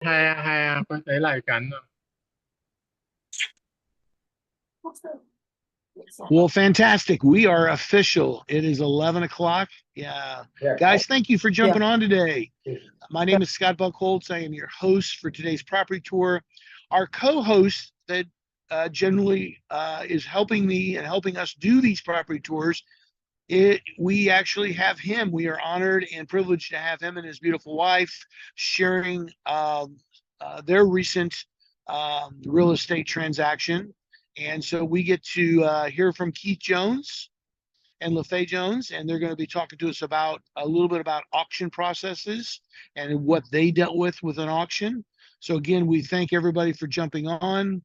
係啊，佢哋嚟緊啊。Well, fantastic. We are official. It is 11 o'clock. Yeah. Guys, thank you for jumping on today. My name is Scott Buckholz. I am your host for today's property tour. Our co-host that generally is helping me and helping us do these property tours, we actually have him. We are honored and privileged to have him and his beautiful wife sharing their recent real estate transaction. And so we get to hear from Keith Jones and LaFay Jones, and they're going to be talking to us about a little bit about auction processes and what they dealt with an auction. So again, we thank everybody for jumping on.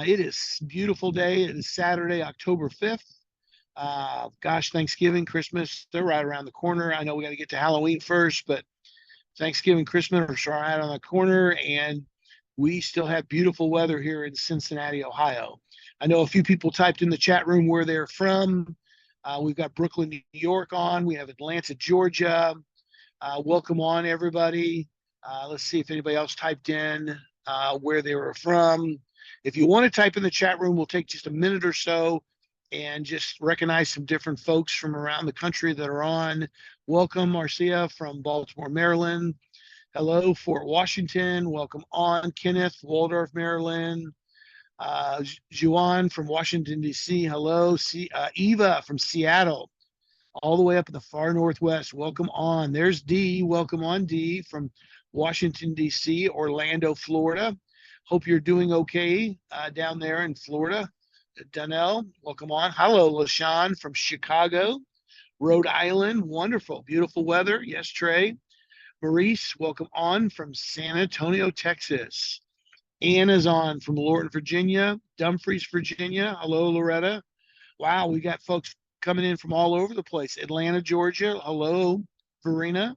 It is a beautiful day. It is Saturday, October 5th. Gosh, Thanksgiving, Christmas, they're right around the corner. I know we got to get to Halloween first, but Thanksgiving, Christmas are right on the corner, and we still have beautiful weather here in Cincinnati, Ohio. I know a few people typed in the chat room where they're from. We've got Brooklyn, New York on. We have Atlanta, Georgia. Welcome on, everybody. Let's see if anybody else typed in where they were from. If you want to type in the chat room, we'll take just a minute or so and just recognize some different folks from around the country that are on. Welcome, Marcia from Baltimore, Maryland. Hello, Fort Washington. Welcome on, Kenneth, Waldorf, Maryland. Juan from Washington, D.C. Hello. Eva from Seattle, all the way up in the far northwest. Welcome on. There's Dee. Welcome on, Dee, from Washington, D.C., Orlando, Florida. Hope you're doing okay down there in Florida. Donnell, welcome on. Hello, LaShawn from Chicago, Rhode Island. Wonderful, beautiful weather. Yes, Trey. Maurice, welcome on from San Antonio, Texas. Anna's on from Lorton, Virginia. Dumfries, Virginia. Hello, Loretta. Wow, we got folks coming in from all over the place. Atlanta, Georgia. Hello, Verena.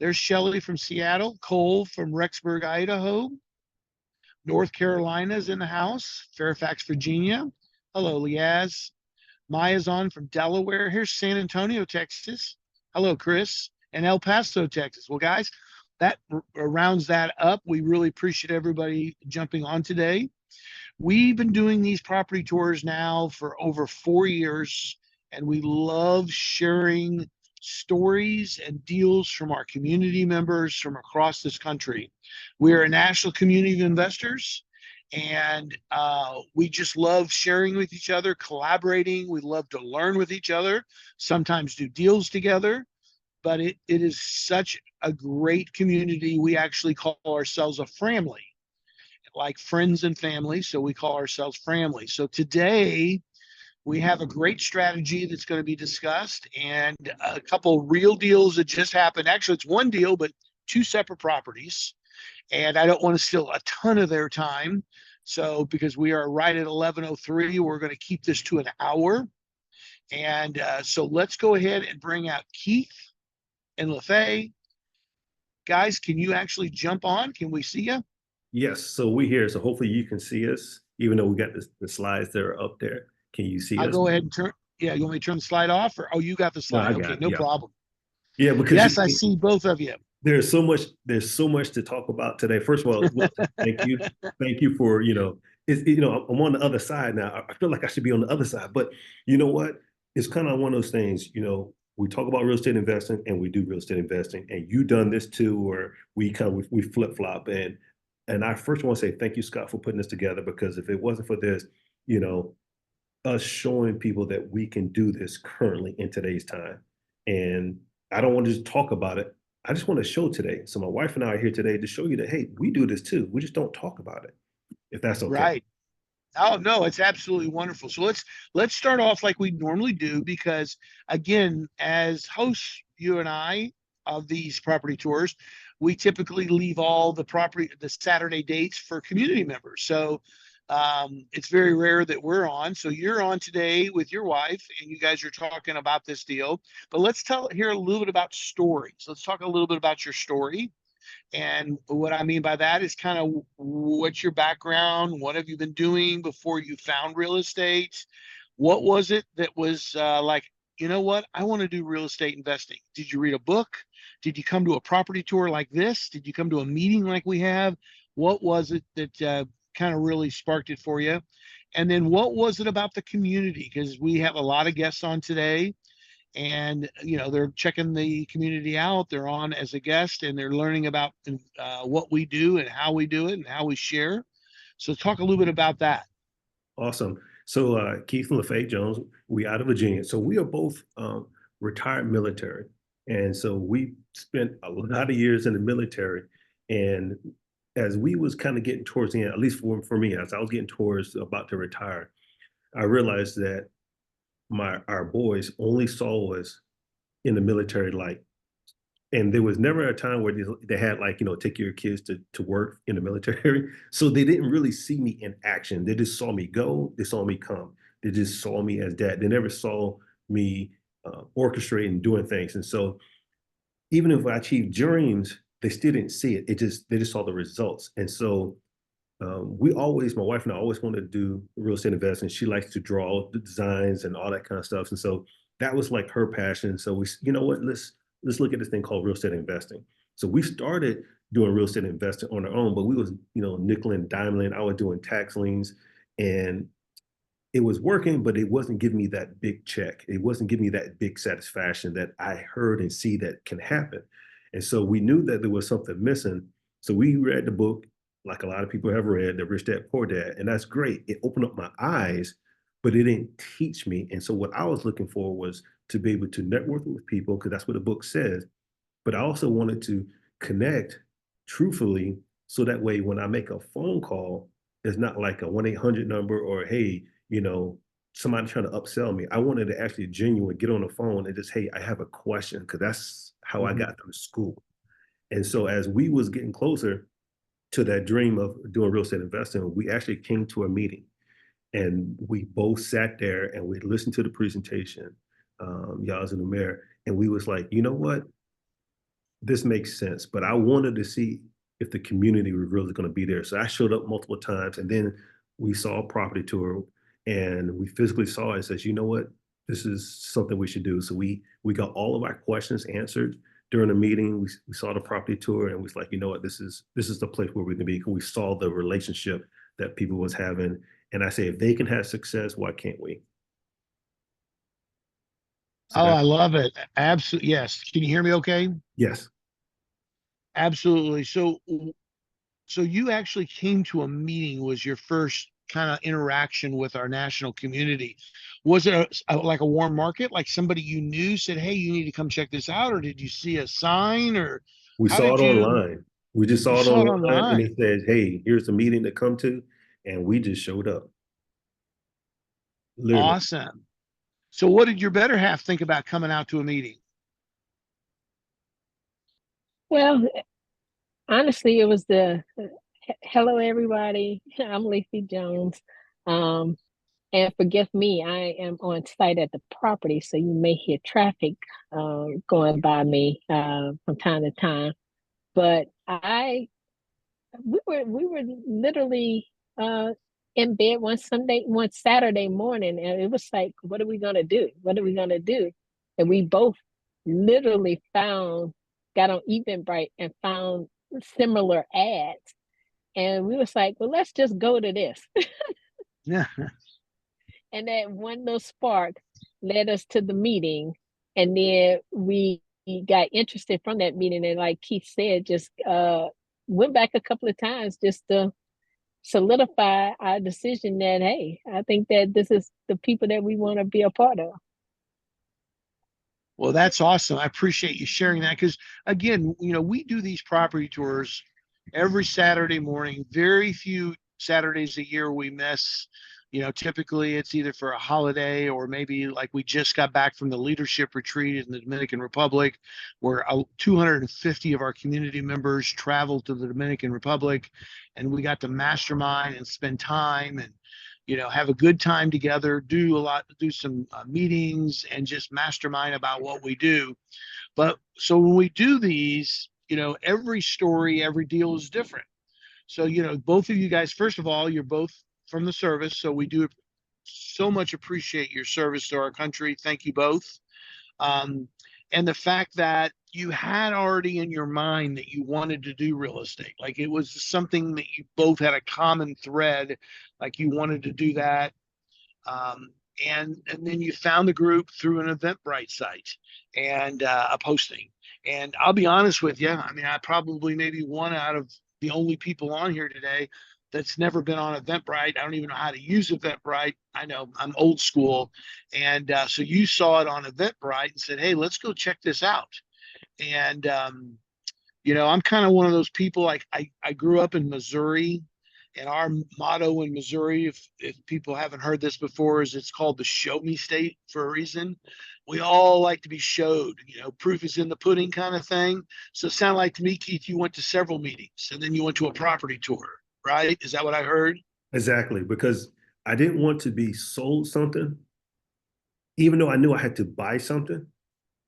There's Shelley from Seattle. Cole from Rexburg, Idaho. North Carolina's in the house. Fairfax, Virginia. Hello, Liaz. Maya's on from Delaware. Here's San Antonio, Texas. Hello, Chris. And El Paso, Texas. Well, guys, that rounds that up. We really appreciate everybody jumping on today. We've been doing these property tours now for over 4 years, and we love sharing stories and deals from our community members from across this country. We are a national community of investors, and we just love sharing with each other, collaborating. We love to learn with each other, sometimes do deals together. But it is such a great community. We actually call ourselves a family, like friends and family. So we call ourselves family. So today we have a great strategy that's going to be discussed and a couple real deals that just happened. Actually, it's one deal, but two separate properties. And I don't want to steal a ton of their time. So because we are right at 11:03, we're going to keep this to an hour. And so let's go ahead and bring out Keith and LaFay. Guys, can you actually jump on? Can we see you? Yes, so we're here. So hopefully you can see us, even though we got the slides that are up there. Can you see I'll us? go ahead and turn. Yeah, you want me to turn the slide off? Or you got the slide? No, okay, no yeah. problem. Yeah, because yes, I see both of you. There's so much to talk about today. First of all, thank you for I'm on the other side now. I feel like I should be on the other side, but you know what? It's kind of one of those things. We talk about real estate investing and we do real estate investing, and you done this too, or we flip flop. And I first want to say thank you, Scott, for putting this together, because if it wasn't for this, us showing people that we can do this currently in today's time. And I don't want to just talk about it. I just want to show today. So my wife and I are here today to show you that, hey, we do this too. We just don't talk about it, if that's okay. Right. Oh, no, it's absolutely wonderful. So let's start off like we normally do, because again, as hosts, you and I, of these property tours, we typically leave all the Saturday dates for community members. So it's very rare that we're on. So you're on today with your wife and you guys are talking about this deal, but let's hear a little bit about stories. Let's talk a little bit about your story. And what I mean by that is kind of what's your background? What have you been doing before you found real estate? What was it that was like you know what? I want to do real estate investing. Did you read a book? Did you come to a property tour like this? Did you come to a meeting like we have? What was it that kind of really sparked it for you? And then what was it about the community? Because we have a lot of guests on today, and they're checking the community out. They're on as a guest, and they're learning about what we do and how we do it and how we share. So talk a little bit about that. Awesome. So Keith and LaFay Jones, we out of Virginia. So we are both retired military. And so we spent a lot of years in the military. And as we was kind of getting towards the end, at least for me, as I was getting towards about to retire, I realized that our boys only saw us in the military light. And there was never a time where they had like, take your kids to work in the military. So they didn't really see me in action. They just saw me go. They saw me come. They just saw me as dad. They never saw me orchestrating, doing things. And so even if I achieved dreams, they still didn't see it. They just saw the results. And so my wife and I always wanted to do real estate investing. She likes to draw the designs and all that kind of stuff. And so that was like her passion. So let's look at this thing called real estate investing. So we started doing real estate investing on our own, but we was, nickel and diamond. I was doing tax liens, and it was working, but it wasn't giving me that big check. It wasn't giving me that big satisfaction that I heard and see that can happen. And so we knew that there was something missing. So we read the book, like a lot of people have read, The Rich Dad, Poor Dad. And that's great. It opened up my eyes, but it didn't teach me. And so what I was looking for was to be able to network with people, because that's what the book says. But I also wanted to connect truthfully, so that way when I make a phone call, it's not like a 1-800 number or, hey, somebody trying to upsell me. I wanted to actually genuinely get on the phone and just, hey, I have a question, because that's how I got through school. And so as we was getting closer to that dream of doing real estate investing, we actually came to a meeting, and we both sat there and we listened to the presentation, Yaz and Umair, and we was like, you know what? This makes sense, but I wanted to see if the community was really going to be there. So I showed up multiple times, and then we saw a property tour, and we physically saw it and says, you know what? This is something we should do. So we got all of our questions answered during the meeting. We saw the property tour, and we was like, you know what? This is the place where we're going to be. Because we saw the relationship that people was having. And I say, if they can have success, why can't we? So I love it. Absolutely. Yes. Can you hear me okay? Yes. Absolutely. So you actually came to a meeting, was your first kind of interaction with our national community. Was it like a warm market? Like somebody you knew said, hey, you need to come check this out? Or did you see a sign? Or we saw it online. We just saw it online, and it said, hey, here's a meeting to come to. And we just showed up. Literally. Awesome. So what did your better half think about coming out to a meeting? Well, honestly, it was the hello, everybody. I'm LaFay Jones. And forgive me, I am on site at the property, so you may hear traffic going by me from time to time. But we were literally in bed one Saturday morning, and it was like, what are we gonna do? What are we gonna do? And we both literally got on Eventbrite and found similar ads, and we was like, well, let's just go to this. Yeah. And that one little spark led us to the meeting, and then we got interested from that meeting, and like Keith said, just went back a couple of times just to solidify our decision that, hey, I think that this is the people that we want to be a part of. Well, that's awesome. I appreciate you sharing that, because again, we do these property tours every Saturday morning. Very few Saturdays a year we miss. Typically it's either for a holiday, or maybe like we just got back from the leadership retreat in the Dominican Republic, where 250 of our community members traveled to the Dominican Republic, and we got to mastermind and spend time and have a good time together, do some meetings and just mastermind about what we do. But so when we do these, every story, every deal is different. So, both of you guys, first of all, you're both from the service. So we do so much appreciate your service to our country. Thank you both. And the fact that you had already in your mind that you wanted to do real estate, like it was something that you both had a common thread, like you wanted to do that. Um, and then you found the group through an Eventbrite site and a posting. And I'll be honest with you, I mean, I probably maybe one out of the only people on here today that's never been on Eventbrite. I don't even know how to use Eventbrite. I know I'm old school. And so you saw it on Eventbrite and said, hey, let's go check this out. And, I'm kind of one of those people, like I grew up in Missouri, and our motto in Missouri, if people haven't heard this before, is it's called the show me state for a reason. We all like to be showed, proof is in the pudding kind of thing. So it sounded like to me, Keith, you went to several meetings and then you went to a property tour, right? Is that what I heard? Exactly, because I didn't want to be sold something, even though I knew I had to buy something,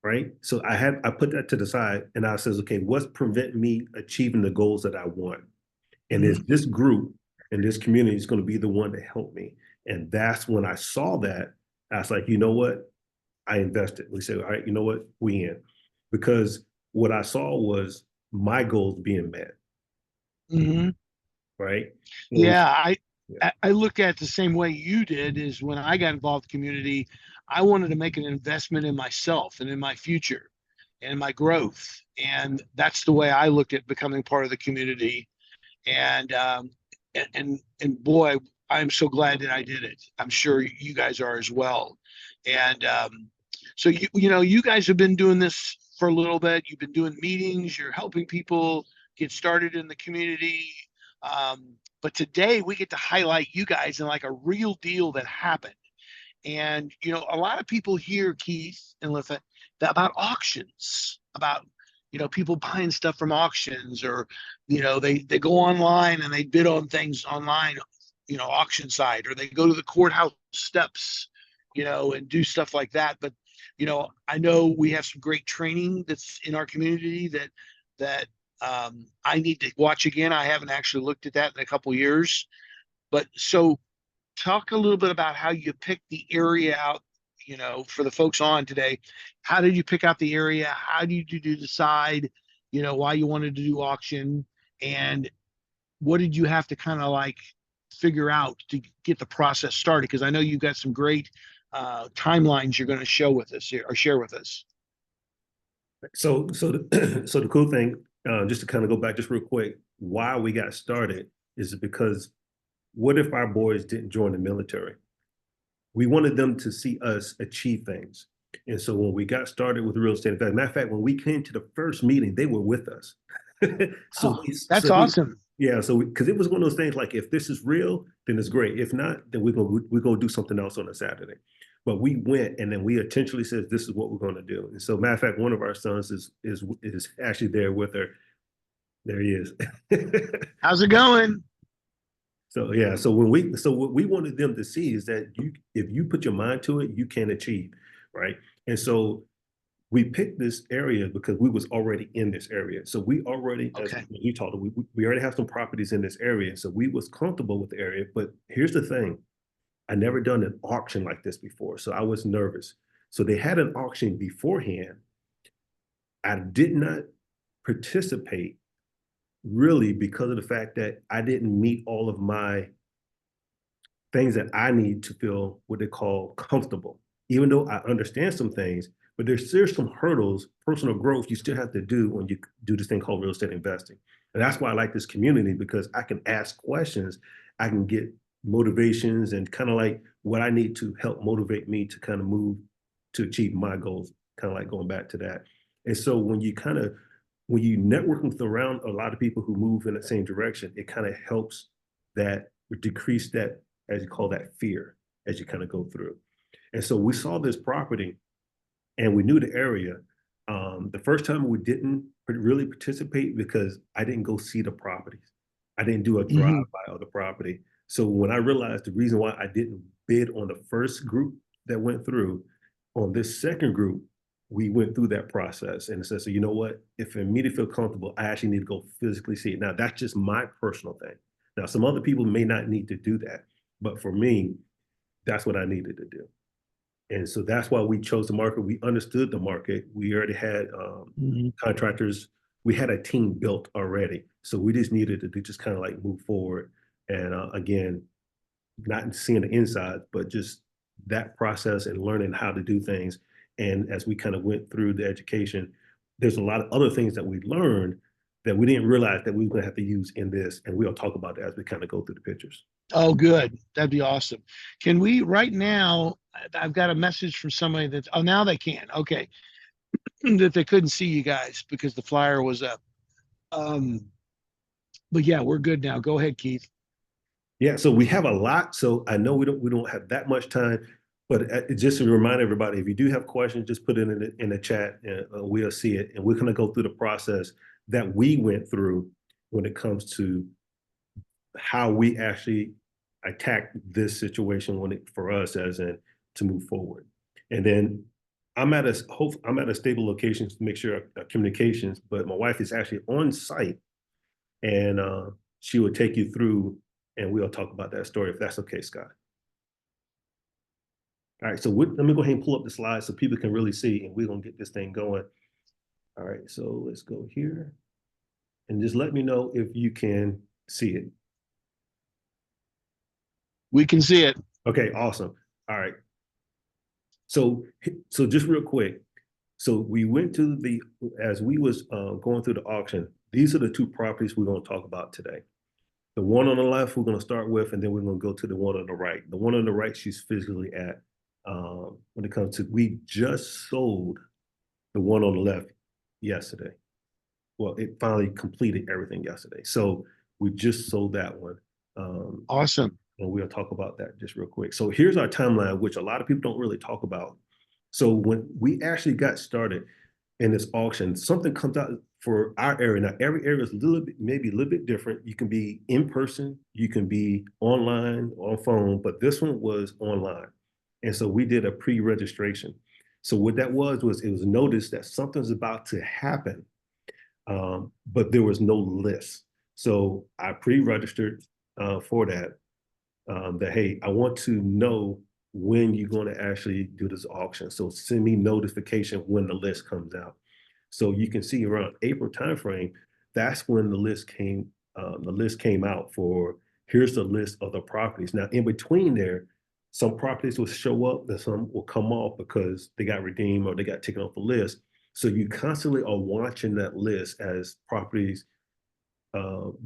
right? So I put that to the side and I says, okay, what's preventing me achieving the goals that I want? And is this group and this community is going to be the one to help me. And that's when I saw that, I was like, you know what? I invested. We said, all right, you know what? We in. Because what I saw was my goals being met. Mm-hmm. Right? Yeah, I look at it the same way you did. Is when I got involved in community, I wanted to make an investment in myself and in my future and my growth. And that's the way I looked at becoming part of the community. And boy, I'm so glad that I did it. I'm sure you guys are as well. And so you guys have been doing this for a little bit. You've been doing meetings. You're helping people get started in the community. But today we get to highlight you guys in like a real deal that happened. And a lot of people hear, Keith and Litha, about auctions, about people buying stuff from auctions, or they go online and they bid on things online, auction site, or they go to the courthouse steps, and do stuff like that. But I know we have some great training that's in our community that I need to watch again. I haven't actually looked at that in a couple of years. But so talk a little bit about how you picked the area out, for the folks on today. How did you pick out the area? How did you decide, why you wanted to do auction? And what did you have to kind of like figure out to get the process started? Because I know you've got some great timelines you're going to show with us here, or share with us. So the cool thing, just to kind of go back just real quick, why we got started is because what if our boys didn't join the military? We wanted them to see us achieve things. And so when we got started with real estate, matter of fact, when we came to the first meeting, they were with us. That's awesome. Yeah, so because it was one of those things like, if this is real, then it's great. If not, then we're gonna do something else on a Saturday. But we went and then we intentionally said, this is what we're going to do. And so, matter of fact, one of our sons is actually there with her. There he is. How's it going? So yeah, so what we wanted them to see is that if you put your mind to it, you can achieve, right? And so we picked this area because we was already in this area. So we already, okay, as you talked, we already have some properties in this area. So we was comfortable with the area. But here's the thing. I never done an auction like this before, so I was nervous. So they had an auction beforehand. I did not participate really because of the fact that I didn't meet all of my things that I need to feel what they call comfortable. Even though I understand some things, but there's some hurdles, personal growth you still have to do when you do this thing called real estate investing. And that's why I like this community, because I can ask questions, I can get motivations and kind of like what I need to help motivate me to kind of move to achieve my goals, kind of like going back to that. And so when you network with around a lot of people who move in the same direction, it kind of helps that decrease that, as you call that, fear as you kind of go through. And so we saw this property and we knew the area. The first time we didn't really participate because I didn't go see the properties. I didn't do a drive-by of the property. So when I realized the reason why I didn't bid on the first group that went through, on this second group, we went through that process and said, so you know what? If for me to feel comfortable, I actually need to go physically see it. Now, that's just my personal thing. Now, some other people may not need to do that, but for me, that's what I needed to do. And so that's why we chose the market. We understood the market. We already had contractors. We had a team built already. So we just needed to just kind of like move forward. And again, not seeing the inside, but just that process and learning how to do things. And as we kind of went through the education, there's a lot of other things that we learned that we didn't realize that we were going to have to use in this. And we'll talk about that as we kind of go through the pictures. Oh, good. That'd be awesome. Can we right now? I've got a message from somebody that, oh, now they can. Okay. That they couldn't see you guys because the flyer was up. But yeah, we're good now. Go ahead, Keith. Yeah, so we have a lot. So I know we don't have that much time, but just to remind everybody, if you do have questions, just put it in the chat and we'll see it. And we're going to go through the process that we went through when it comes to how we actually attack this situation for us as in to move forward. And then I'm at a stable location to make sure our communications, but my wife is actually on site and she will take you through and we'll talk about that story if that's okay, Scott. All right, so let me go ahead and pull up the slides so people can really see and we're gonna get this thing going. All right, so let's go here and just let me know if you can see it. We can see it. Okay, awesome. All right. So just real quick. So we went to as we was going through the auction, these are the two properties we're going to talk about today. The one on the left, we're going to start with, and then we're going to go to the one on the right. The one on the right, she's physically at. When it comes to, we just sold the one on the left yesterday. Well, it finally completed everything yesterday. So we just sold that one. Awesome. And we'll talk about that just real quick. So here's our timeline, which a lot of people don't really talk about. So when we actually got started in this auction, something comes out for our area. Now, every area is maybe a little bit different. You can be in person, you can be online, on phone, but this one was online. And so we did a pre-registration. So what that was it was noticed that something's about to happen, but there was no list. So I pre-registered for that. That, hey, I want to know when you're going to actually do this auction. So send me notification when the list comes out. So you can see around April timeframe, that's when the list came out for, here's the list of the properties. Now, in between there, some properties will show up and some will come off because they got redeemed or they got taken off the list. So you constantly are watching that list as properties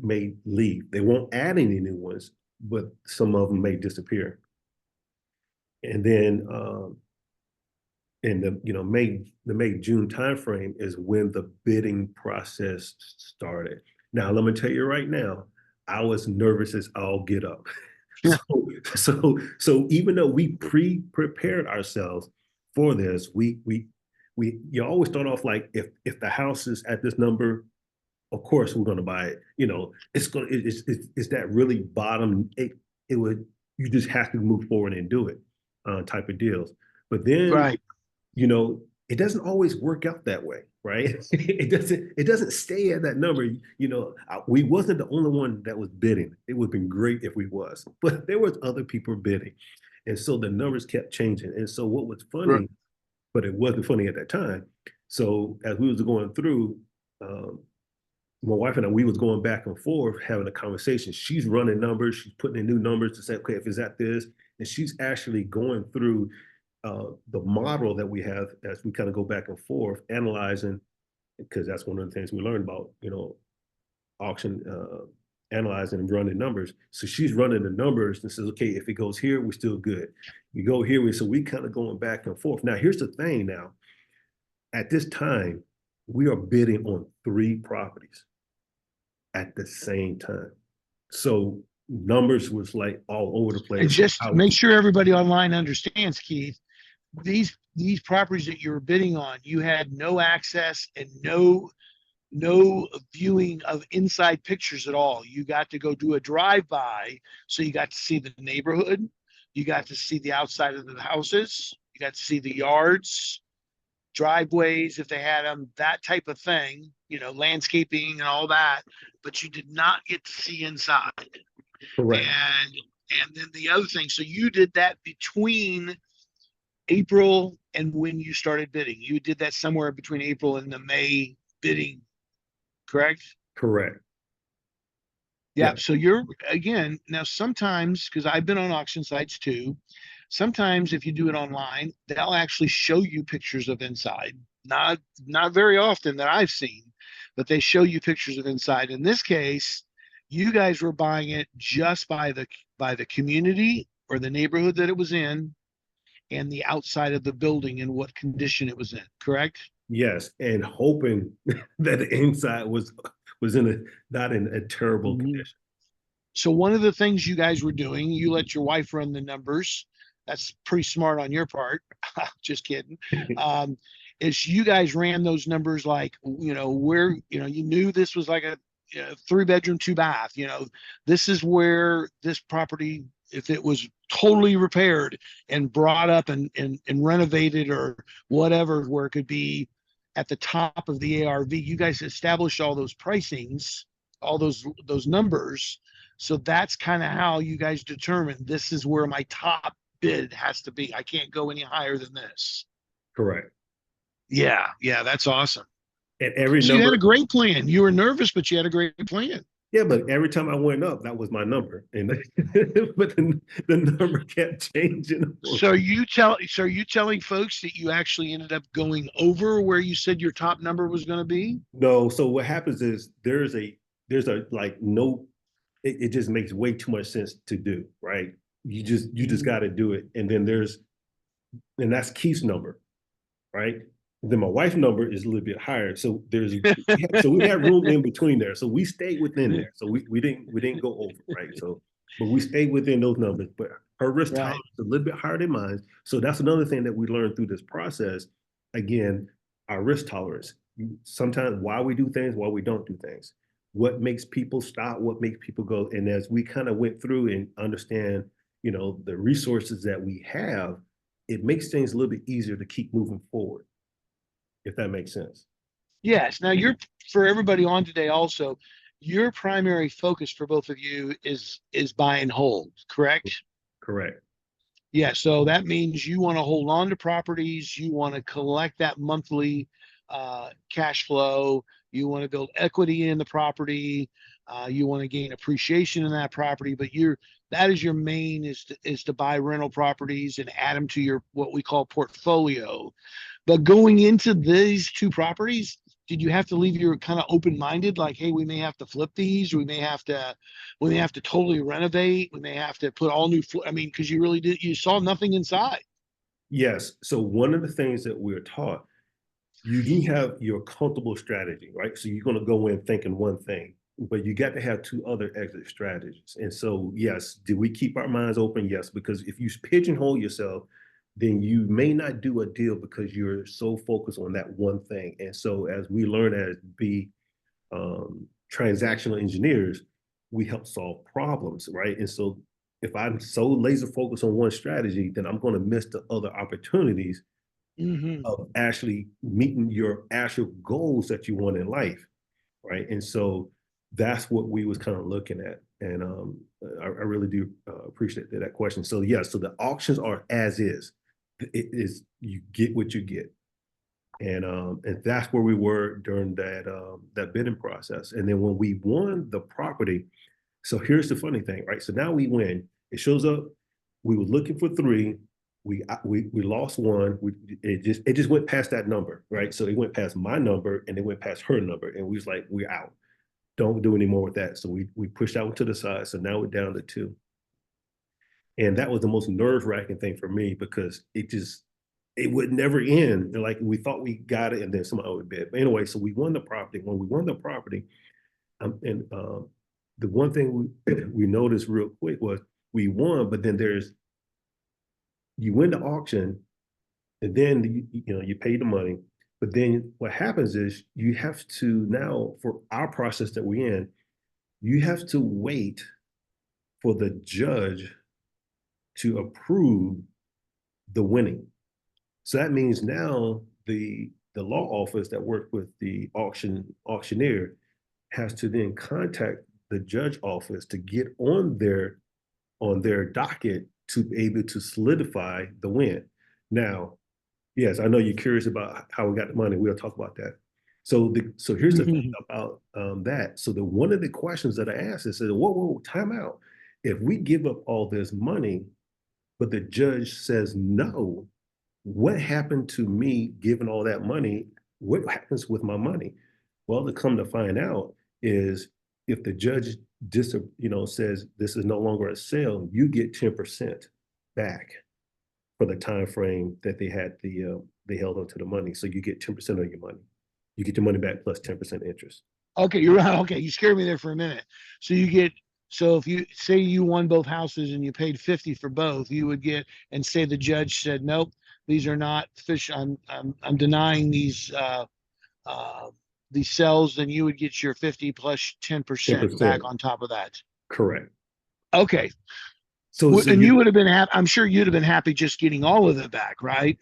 may leave. They won't add any new ones, but some of them may disappear. And then in the May-June timeframe is when the bidding process started. Now, let me tell you right now, I was nervous as all get up. So even though we prepared ourselves for this, you always start off like if the house is at this number, of course we're going to buy it. It's that really bottom. You just have to move forward and do it type of deals. But then, right, it doesn't always work out that way, right? It doesn't stay at that number. We wasn't the only one that was bidding. It would have been great if we was, but there was other people bidding, and so the numbers kept changing. And so what was funny, right, but it wasn't funny at that time. So as we was going through. My wife and I, we was going back and forth having a conversation. She's running numbers. She's putting in new numbers to say, okay, if it's at this, and she's actually going through the model that we have as we kind of go back and forth, analyzing, because that's one of the things we learned about, auction, analyzing and running numbers. So she's running the numbers and says, okay, if it goes here, we're still good. You go here, so we kind of going back and forth. Now, here's the thing now. At this time, we are bidding on 3 properties at the same time. So numbers was like all over the place. And just make sure everybody online understands, Keith, these properties that you were bidding on, you had no access and no viewing of inside pictures at all. You got to go do a drive-by, so you got to see the neighborhood, you got to see the outside of the houses, you got to see the yards, driveways if they had them, that type of thing, landscaping and all that, but you did not get to see inside. Correct. And then the other thing, so you did that between April and when you started bidding. You did that somewhere between April and the May bidding, correct? Correct. Yeah. So you're again now sometimes because I've been on auction sites too. Sometimes if you do it online, they'll actually show you pictures of inside. Not very often that I've seen, but they show you pictures of inside. In this case, you guys were buying it just by the community or the neighborhood that it was in and the outside of the building and what condition it was in, correct? Yes, and hoping that the inside was in a not in a terrible condition. So one of the things you guys were doing, you let your wife run the numbers. That's pretty smart on your part. Just kidding. Is you guys ran those numbers like, where, you knew this was like a 3-bedroom, 2-bath, this is where this property, if it was totally repaired and brought up and renovated or whatever, where it could be at the top of the ARV, you guys established all those pricings, all those numbers. So that's kind of how you guys determine this is where my top bid has to be. I can't go any higher than this. Correct. Yeah, that's awesome. And every so number, you had a great plan. You were nervous, but you had a great plan. Yeah, but every time I went up, that was my number, and but the number kept changing. So are you telling folks that you actually ended up going over where you said your top number was going to be? No. So what happens is there's a like no, it just makes way too much sense to do, right? You just got to do it, and then that's Keith's number, right? And then my wife's number is a little bit higher, so so we had room in between there, so we stayed within there, so we didn't go over, right? So, but we stayed within those numbers. But her risk tolerance is a little bit higher than mine, so that's another thing that we learned through this process. Again, our risk tolerance. Sometimes why we do things, why we don't do things, what makes people stop, what makes people go, and as we kind of went through and understand, the resources that we have, it makes things a little bit easier to keep moving forward, if that makes sense. Yes. Now for everybody on today also, your primary focus for both of you is buy and hold, correct? Correct. Yeah. So that means you want to hold on to properties. You want to collect that monthly cash flow. You want to build equity in the property. You want to gain appreciation in that property, but that is your main is to buy rental properties and add them to your what we call portfolio. But going into these two properties, did you have to leave your kind of open-minded, like, hey, we may have to flip these, we may have to totally renovate, we may have to put all new because you saw nothing inside. Yes. So one of the things that we're taught, you do have your comfortable strategy, right? So you're going to go in thinking one thing, but you got to have two other exit strategies. And so, yes, did we keep our minds open? Yes, because if you pigeonhole yourself, then you may not do a deal because you're so focused on that one thing. And so as we learn as transactional engineers, we help solve problems, right? And so if I'm so laser focused on one strategy, then I'm going to miss the other opportunities of actually meeting your actual goals that you want in life, right? And so that's what we was kind of looking at. And I really do appreciate that question. So yeah, so the auctions are as is. It is, you get what you get. And that's where we were during that bidding process. And then when we won the property, so here's the funny thing, right? So now we win. It shows up. We were looking for 3. We lost 1. It just went past that number, right? So it went past my number and it went past her number, and we was like, we're out. Don't do any more with that. So we pushed that one to the side. So now we're down to 2. And that was the most nerve-wracking thing for me because it would never end. Like we thought we got it, and then somebody would bid. But anyway, so we won the property. When we won the property, the one thing we noticed real quick was we won, but then you win the auction, and then you pay the money. But then what happens is you have to now, for our process that we're in, you have to wait for the judge to approve the winning. So that means now the law office that worked with the auctioneer has to then contact the judge office to get on their docket to be able to solidify the win. Now, yes, I know you're curious about how we got the money. We'll talk about that. So here's the thing about that. So one of the questions that I asked is, whoa, time out. If we give up all this money, but the judge says no, what happened to me giving all that money? What happens with my money? Well, to come to find out is if the judge says this is no longer a sale, you get 10% back for the time frame that they had they held onto the money. So you get 10% of your money. You get your money back plus 10% interest. Okay, you're right. Okay, you scared me there for a minute. So if you say you won both houses and you paid 50 for both, you would get, and say the judge said, nope, these are not fish. I'm denying these sales, then you would get your 50 plus 10% back on top of that. Correct. Okay. So and you would have been happy. I'm sure you'd have been happy just getting all of it back, right?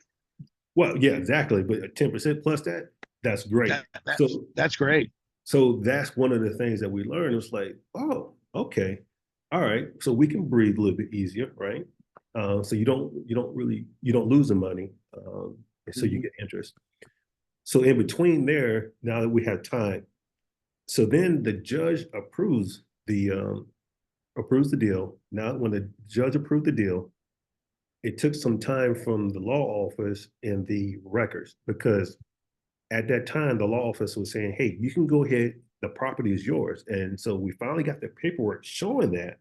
Well, yeah, exactly. But 10% plus that's great. That's great. So that's one of the things that we learned. It's like, oh, okay, all right. So we can breathe a little bit easier, right? So you don't lose the money, and so you get interest. So in between there, now that we have time, so then the judge approves the deal. Now, when the judge approved the deal, it took some time from the law office and the records, because at that time, the law office was saying, hey, you can go ahead, the property is yours. And so we finally got the paperwork showing that,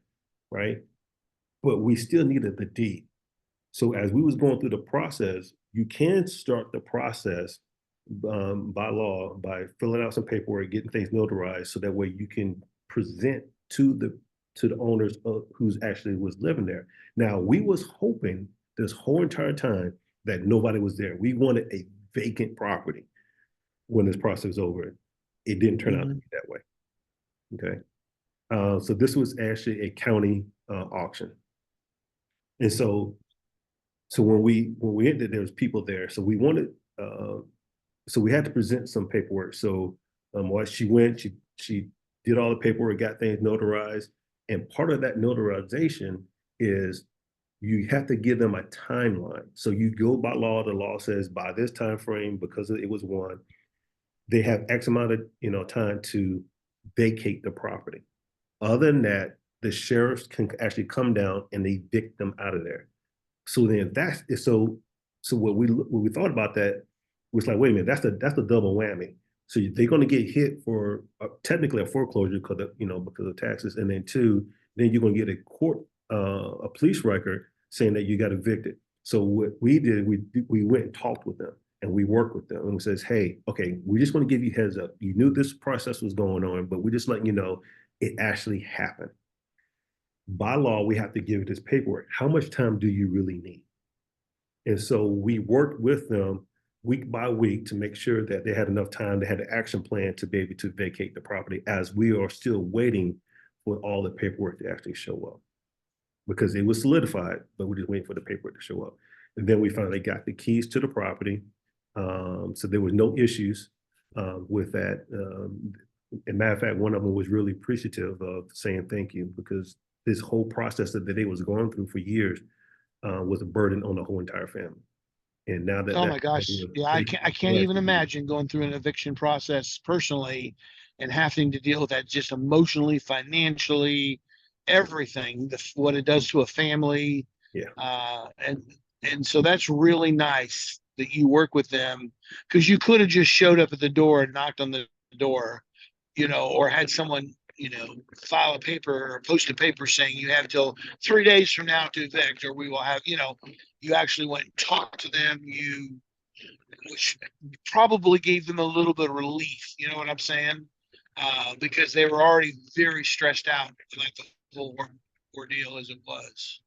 right? But we still needed the deed. So as we was going through the process, you can start the process by law, by filling out some paperwork, getting things notarized, so that way you can present to the owners of who's actually was living there. Now, we was hoping this whole entire time that nobody was there. We wanted a vacant property when this process was over. It didn't turn out to be that way. Okay. So this was actually a county auction. And so when we ended, there was people there. So we wanted, so we had to present some paperwork. So while she went, she did all the paperwork, got things notarized. And part of that notarization is you have to give them a timeline. So you go by law, the law says by this time frame, because it was won, they have X amount of time to vacate the property. Other than that, the sheriffs can actually come down and evict them out of there. So then so what we thought about that was like, wait a minute, that's a double whammy. So they're going to get hit for technically a foreclosure because of taxes, and then then you're going to get a police record saying that you got evicted. So what we did, we went and talked with them, and we worked with them, and we says, hey, okay, we just want to give you heads up. You knew this process was going on, but we're just letting you know it actually happened. By law, we have to give this paperwork. How much time do you really need? And so we worked with them week by week to make sure that they had enough time, they had an action plan to be able to vacate the property, as we are still waiting for all the paperwork to actually show up, because it was solidified, but we're just waiting for the paperwork to show up. And then we finally got the keys to the property. So there was no issues with that. As a matter of fact, one of them was really appreciative of saying thank you, because this whole process that they was going through for years was a burden on the whole entire family. And now that, oh my gosh, yeah, I can't even imagine going through an eviction process personally and having to deal with that, just emotionally, financially, everything, what it does to a family. Yeah. And so that's really nice that you work with them, because you could have just showed up at the door and knocked on the door, or had someone, file a paper or post a paper saying you have till 3 days from now to evict, or we will have, you actually went and talked to them, which probably gave them a little bit of relief, you know what I'm saying? Because they were already very stressed out, like the whole ordeal as it was.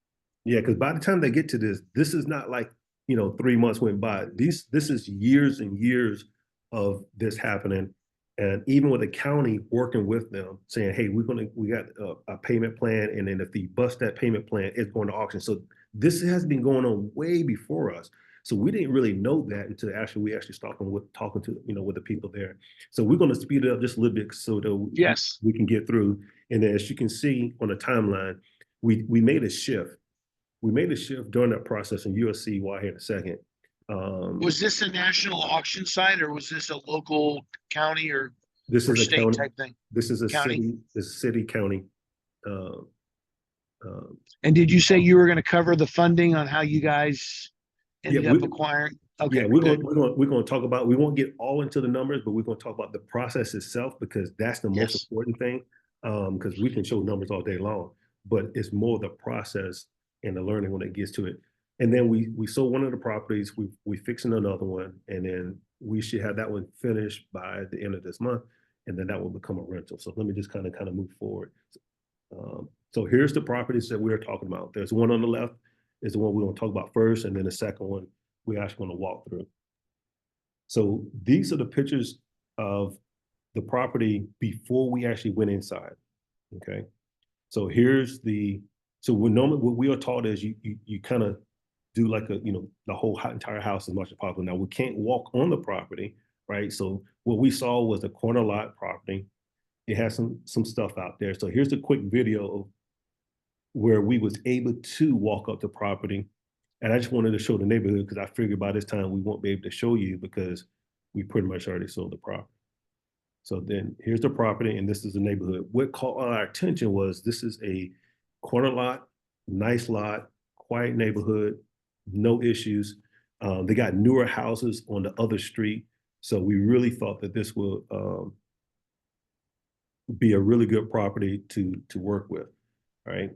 Yeah, because by the time they get to this is not like, 3 months went by. This is years and years of this happening. And even with the county working with them, saying, hey, we got a payment plan, and then if they bust that payment plan, it's going to auction. So this has been going on way before us. So we didn't really know that until we actually talking to with the people there. So we're going to speed it up just a little bit so that yes, we can get through. And then, as you can see on the timeline, we made a shift. We made a shift during that process, and you'll see why here in a second. Was this a national auction site or was this a local county or This is a state county. type thing? This is a County? city. This is city county. And did you say you were going to cover the funding on how you guys ended up we- acquiring? Okay, Yeah, we're good. going to talk about. We won't get all into the numbers, but we're going to talk about the process itself because that's the most Yes. important thing. Because we can show numbers all day long, but it's more the process and the learning when it gets to it. And then we sold one of the properties. We fixing another one, and then we should have that one finished by the end of this month, and then that will become a rental. So let me just kind of move forward. So here's the properties that we're talking about. There's one on the left is the one we're going to talk about first, and then the second one we actually want to walk through. So these are the pictures of the property before we actually went inside. Okay. So here's so what we are taught is you kind of do like the whole entire house as much as possible. Now we can't walk on the property, right? So what we saw was a corner lot property. It has some stuff out there. So here's a quick video where we was able to walk up the property. And I just wanted to show the neighborhood because I figured by this time we won't be able to show you because we pretty much already sold the property. So then here's the property and this is the neighborhood. What caught our attention was this is a corner lot, nice lot, quiet neighborhood, no issues. They got newer houses on the other street. So we really thought that this will be a really good property to work with, right?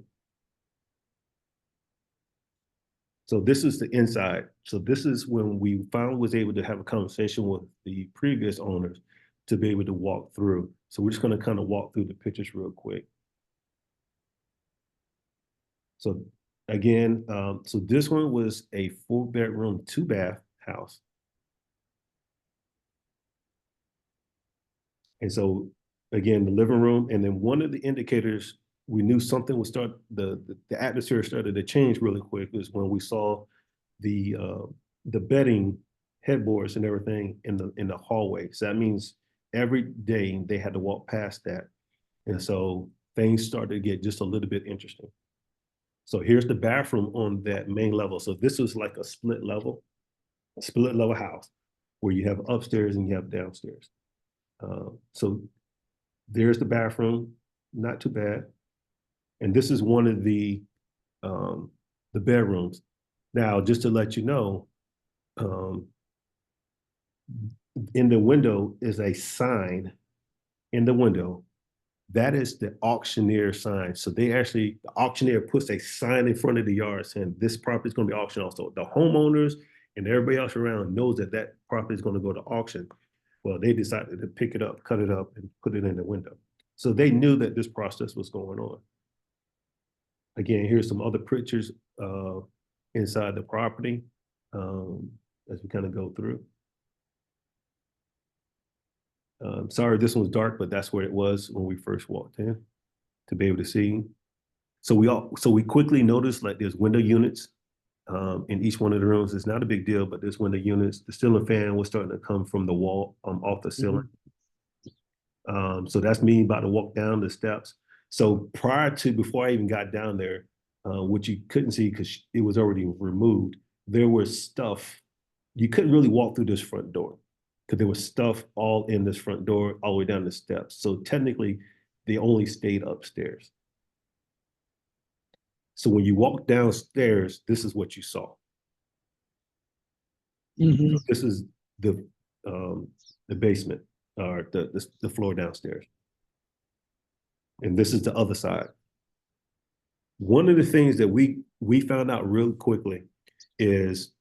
So this is the inside. So this is when we finally was able to have a conversation with the previous owners to be able to walk through. So we're just going to kind of walk through the pictures real quick. So again, so this one was a 4-bedroom, 2-bath house. And so again, the living room, and then one of the indicators we knew something would start, the atmosphere started to change really quick was when we saw the bedding headboards and everything in the hallway. So that means every day they had to walk past that. And so things started to get just a little bit interesting. So here's the bathroom on that main level. So this was like a split level house where you have upstairs and you have downstairs. So there's the bathroom, not too bad. And this is one of the bedrooms. Now, just to let you know, in the window is a sign in the window. That is the auctioneer sign. So the auctioneer puts a sign in front of the yard saying this property is going to be auctioned also. The homeowners and everybody else around knows that that property is going to go to auction. Well, they decided to pick it up, cut it up, and put it in the window. So they knew that this process was going on. Again, here's some other pictures inside the property as we kind of go through. Sorry, this one's dark, but that's where it was when we first walked in to be able to see. So we quickly noticed like there's window units in each one of the rooms. It's not a big deal, but there's window units. The ceiling fan was starting to come from the wall off the ceiling. So that's me about to walk down the steps. So before I even got down there, which you couldn't see because it was already removed, there was stuff. You couldn't really walk through this front door because there was stuff all in this front door all the way down the steps. So technically, they only stayed upstairs. So when you walk downstairs, this is what you saw. Mm-hmm. So this is the basement or the floor downstairs. And this is the other side. One of the things that we found out real quickly is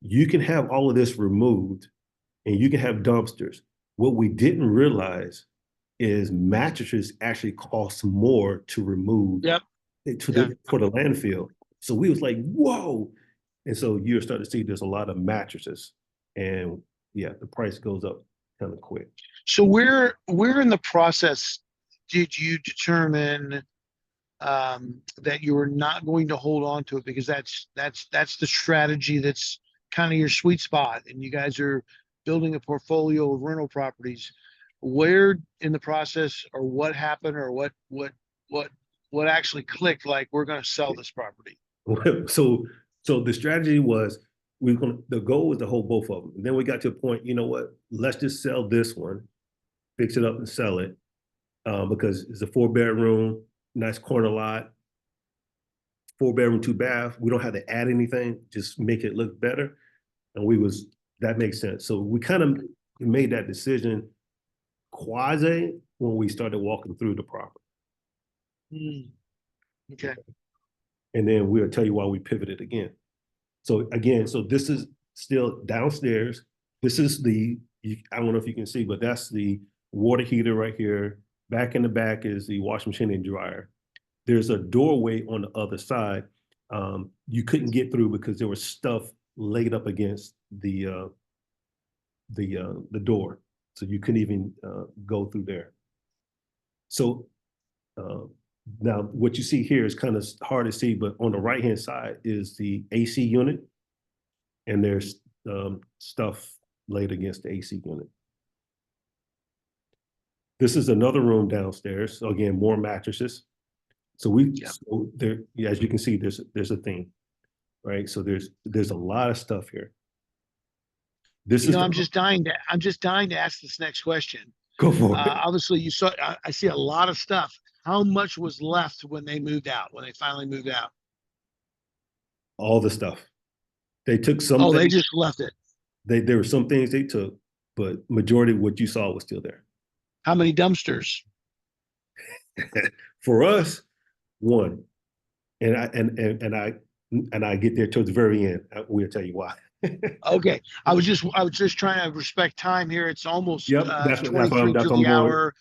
you can have all of this removed and you can have dumpsters. What we didn't realize is mattresses actually cost more to remove for the landfill. So we was like, whoa. And so you're starting to see there's a lot of mattresses and yeah, the price goes up kind of quick. So where in the process did you determine that you were not going to hold on to it because that's the strategy that's kind of your sweet spot, and you guys are building a portfolio of rental properties? Where in the process, or what happened, or what actually clicked? Like, we're going to sell this property. So So the strategy was the goal was to hold both of them. And then we got to a point, you know what? Let's just sell this one, fix it up and sell it. Because it's a 4-bedroom, nice corner lot, 4-bedroom, 2-bath. We don't have to add anything, just make it look better. And that makes sense. So we kind of made that decision quasi when we started walking through the property. Okay. And then we'll tell you why we pivoted again. So again, this is still downstairs. This is I don't know if you can see, but that's the water heater right here. Back in the back is the washing machine and dryer. There's a doorway on the other side. You couldn't get through because there was stuff laid up against the door, so you couldn't even go through there. So now what you see here is kind of hard to see, but on the right-hand side is the AC unit, and there's stuff laid against the AC unit. This is another room downstairs. So again, more mattresses. So there, as you can see, there's a theme, right? So there's a lot of stuff here. I'm just dying to ask this next question. Go for it. Obviously, I see a lot of stuff. How much was left when they finally moved out? All the stuff. They took some. Oh, they just left it. There were some things they took, but majority of what you saw was still there. How many dumpsters? For us, one. And I get there towards the very end. We'll tell you why. Okay. I was just trying to respect time here. It's almost 23 to the hour.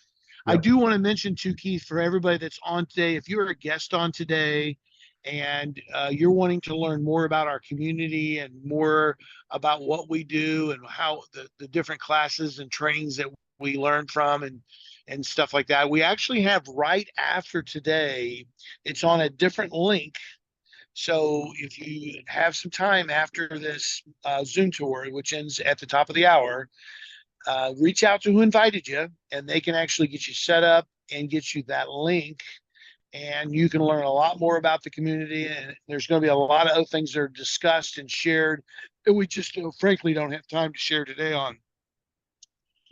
Yep. I do want to mention too, Keith, for everybody that's on today, if you're a guest on today and you're wanting to learn more about our community and more about what we do and how the different classes and trainings that we learn from and stuff like that, we actually have right after today, it's on a different link. So if you have some time after this Zoom tour, which ends at the top of the hour, reach out to who invited you, and they can actually get you set up and get you that link. And you can learn a lot more about the community. And there's going to be a lot of other things that are discussed and shared that we just frankly don't have time to share today on.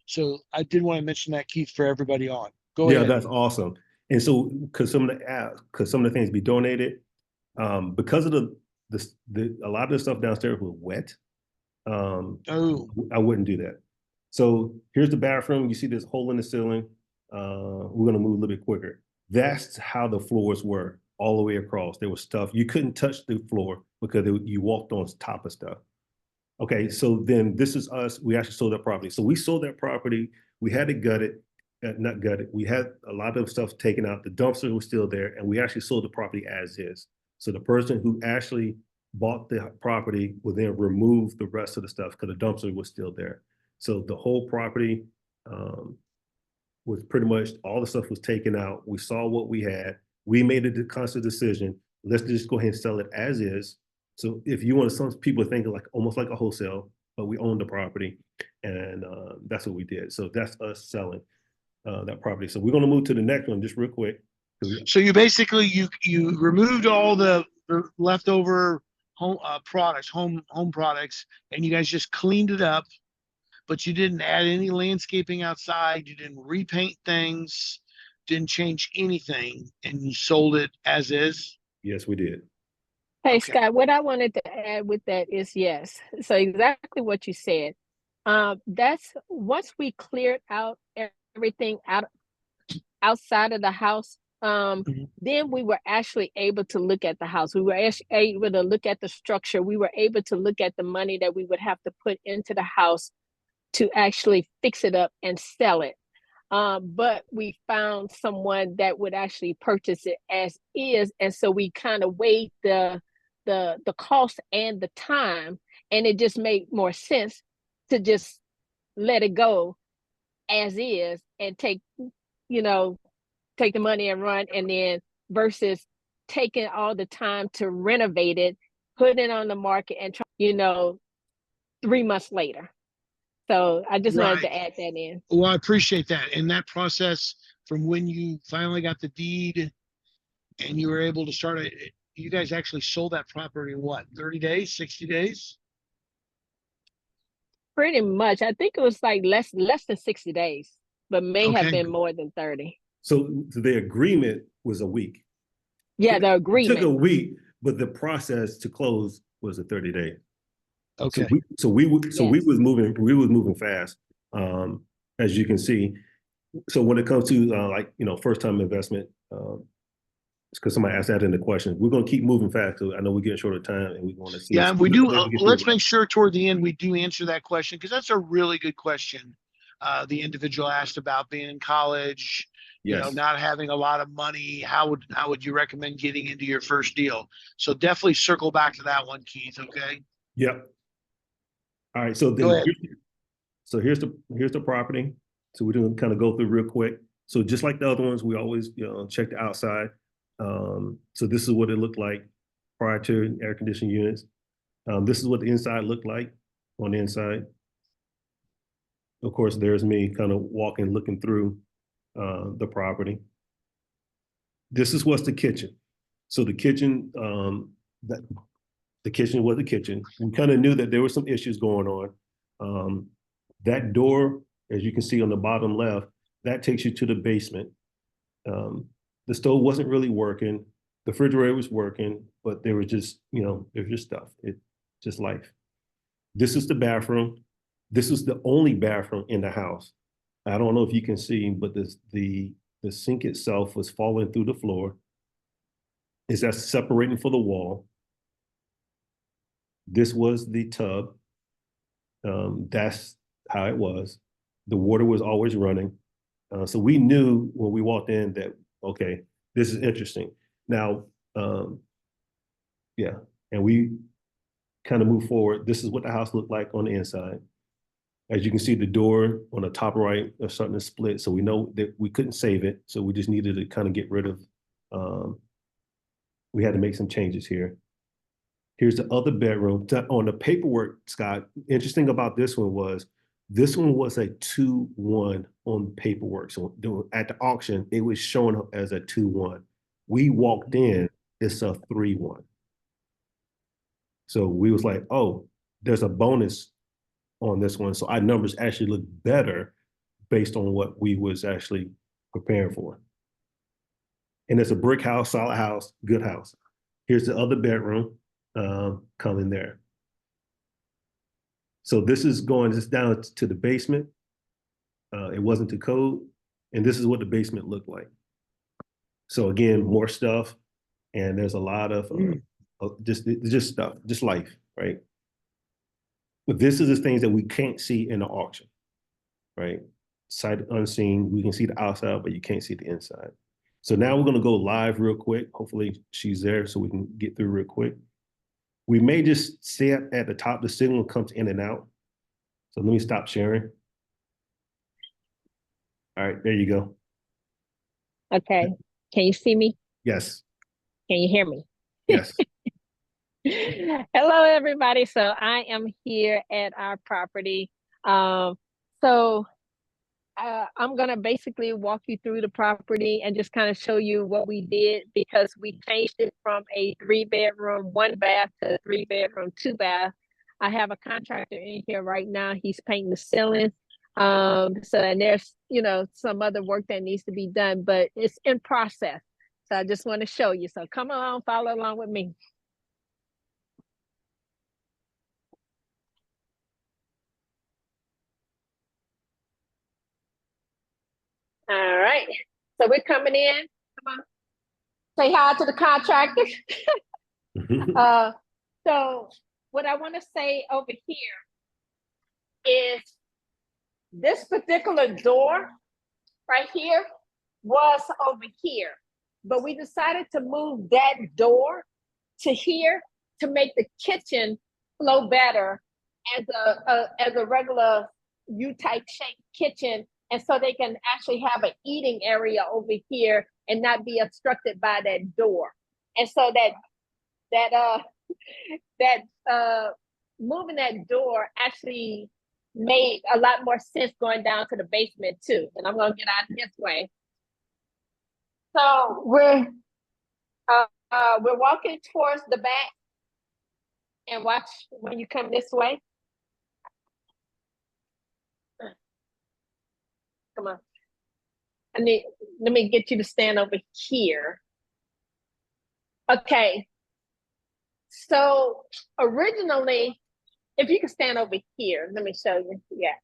So I did want to mention that, Keith, for everybody on. Go ahead. Yeah, that's awesome. And so, because some of the things be donated, because of a lot of the stuff downstairs was wet. I wouldn't do that. So here's the bathroom. You see this hole in the ceiling. We're gonna move a little bit quicker. That's how the floors were all the way across. There was stuff you couldn't touch the floor because you walked on top of stuff. Okay, so then this is us. We actually sold that property. So we sold that property. We had it gutted, not gutted. We had a lot of stuff taken out. The dumpster was still there, and we actually sold the property as is. So the person who actually bought the property will then remove the rest of the stuff because the dumpster was still there. So the whole property was pretty much, all the stuff was taken out. We saw what we had. We made a conscious decision. Let's just go ahead and sell it as is. So if you want to, some people think like almost like a wholesale, but we own the property, and that's what we did. So that's us selling that property. So we're going to move to the next one just real quick. So you basically you removed all the leftover home products, home products, and you guys just cleaned it up, but you didn't add any landscaping outside. You didn't repaint things, didn't change anything, and you sold it as is. Yes, we did. Hey, okay. Scott, what I wanted to add with that is yes. So exactly what you said. That's once we cleared out everything outside of the house, then we were actually able to look at the house. We were able to look at the structure. We were able to look at the money that we would have to put into the house to actually fix it up and sell it. But we found someone that would actually purchase it as is. And so we kind of weighed the cost and the time, and it just made more sense to just let it go as is and take the money and run, and then versus taking all the time to renovate it, put it on the market, and try, 3 months later. So I just wanted to add that in. Well, I appreciate that. And that process from when you finally got the deed and you were able to start it, you guys actually sold that property in what, 30 days, 60 days? Pretty much. I think it was like less than 60 days, but may have Okay. been more than 30. So the agreement was a week. Yeah, the It took a agreement. week, but the process to close was a 30-day. Okay. So we Yes. was moving fast, as you can see. So when it comes to like, you know, first time investment, it's because somebody asked that in the question. We're going to keep moving fast. So I know we're getting short of time, and we want to see. Yeah, we do. Get Let's through. make sure toward the end we do answer that question because that's a really good question. The individual asked about being in college, you know, Yes. not having a lot of money. How would you recommend getting into your first deal? So definitely circle back to that one, Keith. Okay. Yep. All right. So Go ahead. here's the property. So we're going to kind of go through real quick. So just like the other ones, we always, you know, check the outside. So this is what it looked like prior to air conditioning units. This is what the inside looked like on the inside. Of course, there's me kind of walking, looking through the property. This is what's the kitchen. So the kitchen, the kitchen was the kitchen. We kind of knew that there were some issues going on. That door, as you can see on the bottom left, that takes you to the basement. The stove wasn't really working. The refrigerator was working, but there was just, you know, there was just stuff. It just life. This is the bathroom. This is the only bathroom in the house. I don't know if you can see, but the sink itself was falling through the floor. Is that separating for the wall? This was the tub. That's how it was. The water was always running. So we knew when we walked in that, okay, this is interesting. Now, yeah, and we kind of move forward. This is what the house looked like on the inside. As you can see, the door on the top right is starting to split. So we know that we couldn't save it. So we just needed to kind of get rid of, we had to make some changes here. Here's the other bedroom. On the paperwork, Scott, interesting about this one was a 2-1 on paperwork. So at the auction, it was showing up as a 2-1. We walked in, it's a 3-1. So we was like, oh, there's a bonus on this one. So our numbers actually look better based on what we was actually preparing for. And it's a brick house, solid house, good house. Here's the other bedroom coming there. So this is going just down to the basement. It wasn't to code. And this is what the basement looked like. So again, more stuff. And there's a lot of just stuff, just life, right? But this is the things that we can't see in the auction, right? Sight unseen, we can see the outside, but you can't see the inside. So now we're gonna go live real quick. Hopefully she's there so we can get through real quick. We may just see it at the top, the signal comes in and out. So let me stop sharing. All right, there you go. Okay. Can you see me? Yes. Can you hear me? Yes. Hello, everybody. So I am here at our property. I'm gonna basically walk you through the property and just kind of show you what we did because we changed it from a 3-bedroom, 1-bath to a 3-bedroom, 2-bath. I have a contractor in here right now. He's painting the ceiling. And there's, you know, some other work that needs to be done, but it's in process. So I just want to show you. So come on, follow along with me. All right. So we're coming in. Come on. Say hi to the contractor. So what I want to say over here is this particular door right here was over here, but we decided to move that door to here to make the kitchen flow better as a regular U-type shaped kitchen. And so they can actually have an eating area over here and not be obstructed by that door. And so moving that door actually made a lot more sense going down to the basement too. And I'm gonna get out this way. So we're we're walking towards the back, and watch when you come this way. Come on. Let me get you to stand over here. Okay. So originally, if you can stand over here, let me show you. Yeah.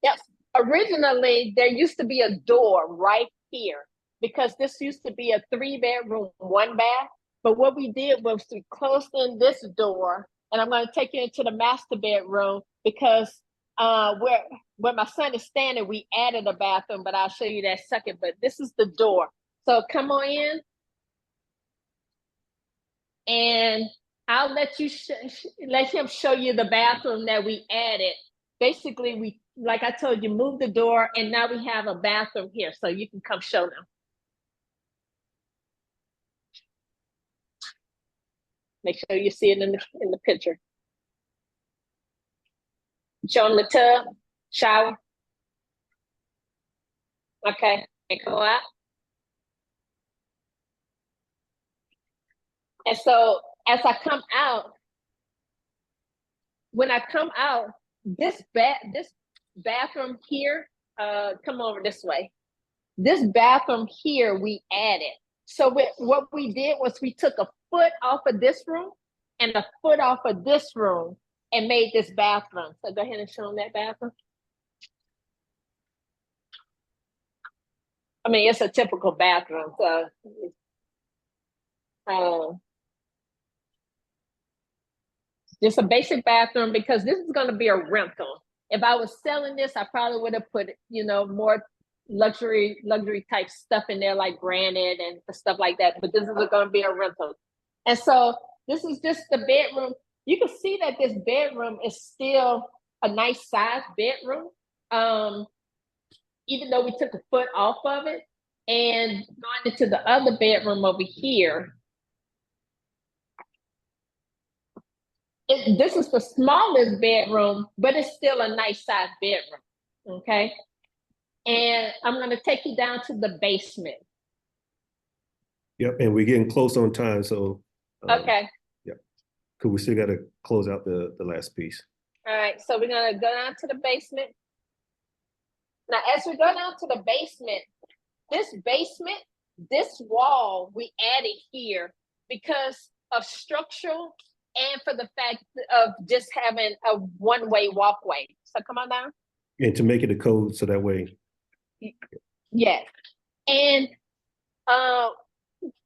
Yep. Originally, there used to be a door right here because this used to be a 3-bedroom, 1 bath. But what we did was we closed in this door, and I'm going to take you into the master bedroom because where my son is standing, we added a bathroom, but I'll show you that second. But this is the door. So come on in, and I'll let you let him show you the bathroom that we added. Basically, we, like I told you, move the door, and now we have a bathroom here, so you can come show them. Make sure you see it in the picture. Show them the tub, shower. Okay, and come out. And so as I come out, when I come out, this bathroom here, come over this way. This bathroom here we added. So what we did was we took a foot off of this room and a foot off of this room and made this bathroom. So go ahead and show them that bathroom. I mean, it's a typical bathroom. So just a basic bathroom because this is going to be a rental. If I was selling this, I probably would have put, more luxury type stuff in there like granite and stuff like that. But this is going to be a rental. And so this is just the bedroom. You can see that this bedroom is still a nice size bedroom. Even though we took a foot off of it, and going into the other bedroom over here, this is the smallest bedroom, but it's still a nice size bedroom, okay? And I'm gonna take you down to the basement. Yep, and we're getting close on time, so. Okay. Yep, because we still gotta close out the last piece. All right, so we're gonna go down to the basement. Now, as we go down to the basement, this wall we added here because of structural and for the fact of just having a one-way walkway. So come on down. And to make it a code so that way. Yes. And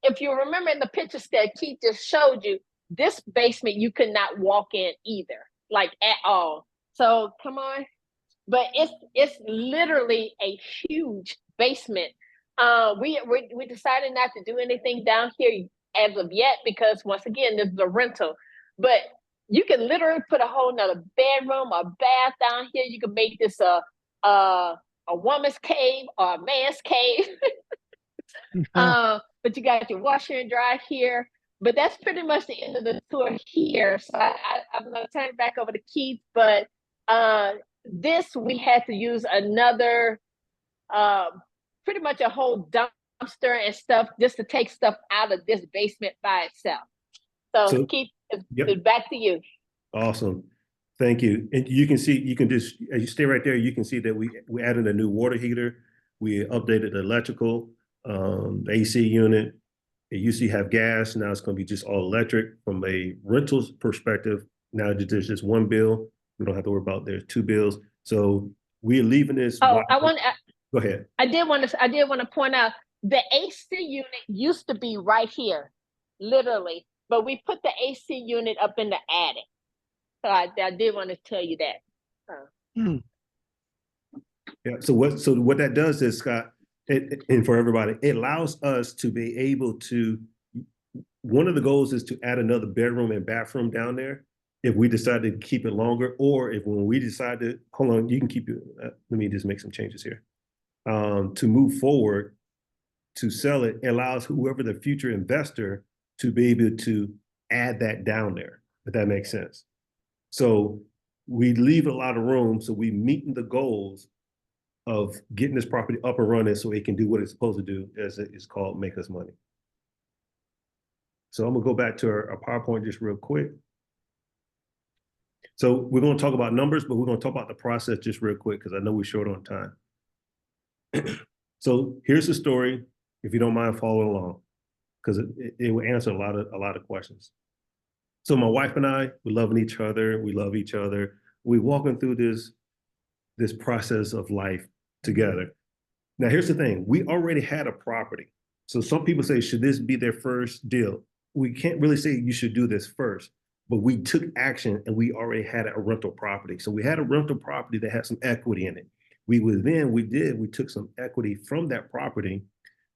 if you remember in the pictures that Keith just showed you, this basement you could not walk in either, like at all. So come on. But it's literally a huge basement. We decided not to do anything down here as of yet because once again, this is a rental. But you can literally put a whole nother bedroom or bath down here. You can make this a woman's cave or a man's cave. But you got your washer and dryer here. But that's pretty much the end of the tour here. So I'm going to turn it back over to Keith. But this, we had to use another, pretty much a whole dumpster and stuff just to take stuff out of this basement by itself. So Keith, it's back to you. Awesome. Thank you. And you can just, as you stay right there, you can see that we added a new water heater. We updated the electrical, the AC unit. It used to have gas. Now it's going to be just all electric. From a rentals perspective, now there's just one bill. We don't have to worry about there's 2 bills. So we're leaving this. Oh, go ahead. I did want to point out the AC unit used to be right here, literally, but we put the AC unit up in the attic. So I did want to tell you that. Yeah. So what that does is, Scott, and for everybody, it allows us to be able to. One of the goals is to add another bedroom and bathroom down there. If we decide to keep it longer, or if when we decide to, hold on, you can keep it. Let me just make some changes here. To move forward, to sell it, allows whoever the future investor to be able to add that down there, if that makes sense. So we leave a lot of room, so we meeting the goals of getting this property up and running so it can do what it's supposed to do, as it's called, make us money. So I'm gonna go back to our PowerPoint just real quick. So we're gonna talk about numbers, but we're gonna talk about the process just real quick because I know we're short on time. So here's the story, if you don't mind following along, because it will answer a lot of questions. So my wife and I, we loving each other, we love each other. We're walking through this process of life together. Now, here's the thing. We already had a property. So some people say, should this be their first deal? We can't really say you should do this first, but we took action and we already had a rental property. So we had a rental property that had some equity in it. We took some equity from that property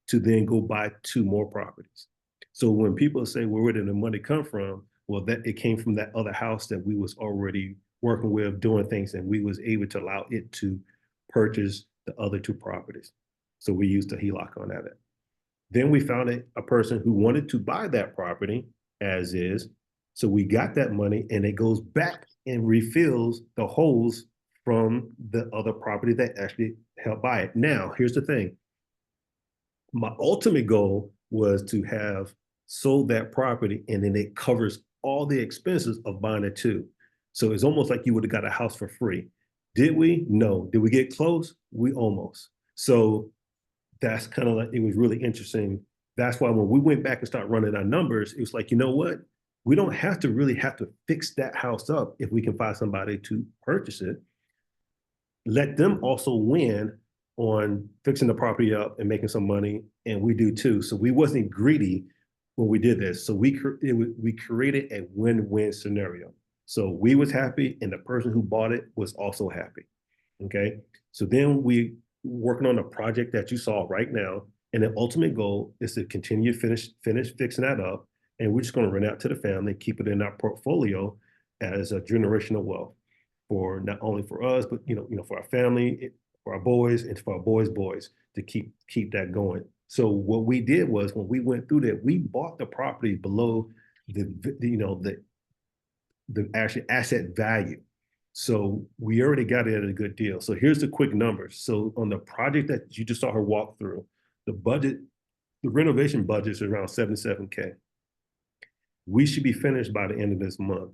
to then go buy 2 more properties. So when people say, well, where did the money come from? Well, that it came from that other house that we was already working with, doing things, and we was able to allow it to purchase the other 2 properties. So we used a HELOC on that. Then we found a person who wanted to buy that property as is. So we got that money and it goes back and refills the holes from the other property that actually helped buy it. Now, here's the thing. My ultimate goal was to have sold that property and then it covers all the expenses of buying it too. So it's almost like you would have got a house for free. Did we? No. Did we get close? We almost. So that's kind of like, it was really interesting. That's why when we went back and started running our numbers, it was like, you know what? We don't have to fix that house up if we can find somebody to purchase it. Let them also win on fixing the property up and making some money, and we do too. So we wasn't greedy when we did this. So we created a win-win scenario. So we was happy and the person who bought it was also happy, okay? So then we working on a project that you saw right now, and the ultimate goal is to continue finish fixing that up, and we're just gonna rent out to the family, keep it in our portfolio as a generational wealth for not only for us, but for our family, for our boys, and for our boys to keep that going. So what we did was when we went through that, we bought the property below the actual asset value. So we already got it at a good deal. So here's the quick numbers. So on the project that you just saw her walk through, the renovation budget is around $77K. We should be finished by the end of this month.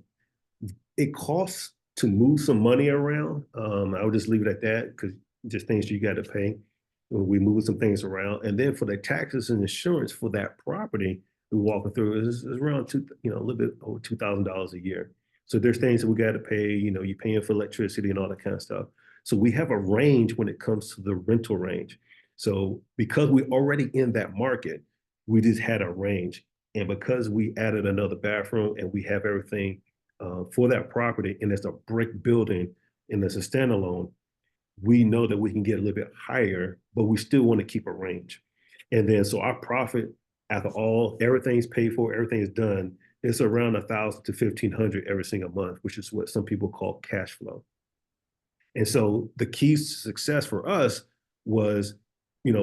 It costs to move some money around. I would just leave it at that because just things you got to pay when we move some things around. And then for the taxes and insurance for that property, we're walking through is around a little bit over $2,000 a year. So there's things that we got to pay, you're paying for electricity and all that kind of stuff. So we have a range when it comes to the rental range. So because we're already in that market, we just had a range. And because we added another bathroom and we have everything for that property, and it's a brick building and it's a standalone, we know that we can get a little bit higher, but we still want to keep a range. And then so our profit, after everything's paid for, everything is done, it's around $1,000 to $1,500 every single month, which is what some people call cash flow. And so the key to success for us was,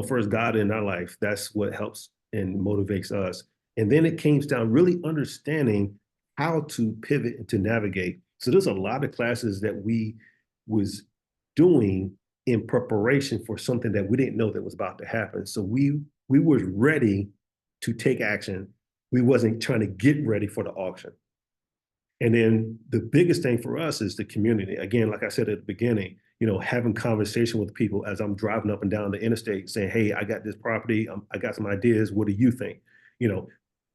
first God in our life. That's what helps and motivates us. And then it came down really understanding how to pivot and to navigate. So there's a lot of classes that we was doing in preparation for something that we didn't know that was about to happen. So we were ready to take action. We wasn't trying to get ready for the auction. And then the biggest thing for us is the community. Again, like I said at the beginning, having conversation with people as I'm driving up and down the interstate saying, hey, I got this property. I got some ideas. What do you think?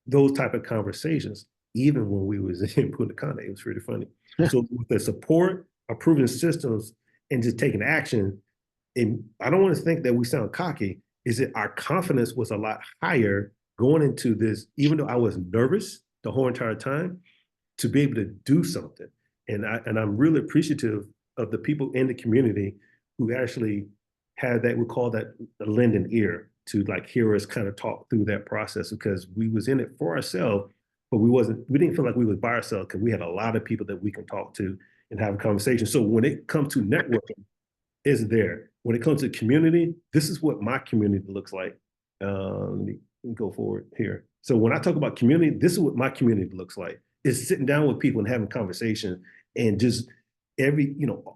Those type of conversations, even when we was in Punta Cana, it was really funny. So with the support, approving systems, and just taking action, and I don't want to think that we sound cocky, is that our confidence was a lot higher going into this, even though I was nervous the whole entire time, to be able to do something. And I'm really appreciative of the people in the community who actually had that, we call that a lending ear to hear us kind of talk through that process, because we was in it for ourselves, but we didn't feel like we was by ourselves because we had a lot of people that we can talk to and have a conversation. So when it comes to networking, it's there. When it comes to community, this is what my community looks like. Let me go forward here. So when I talk about community, this is what my community looks like. It's sitting down with people and having conversations, and just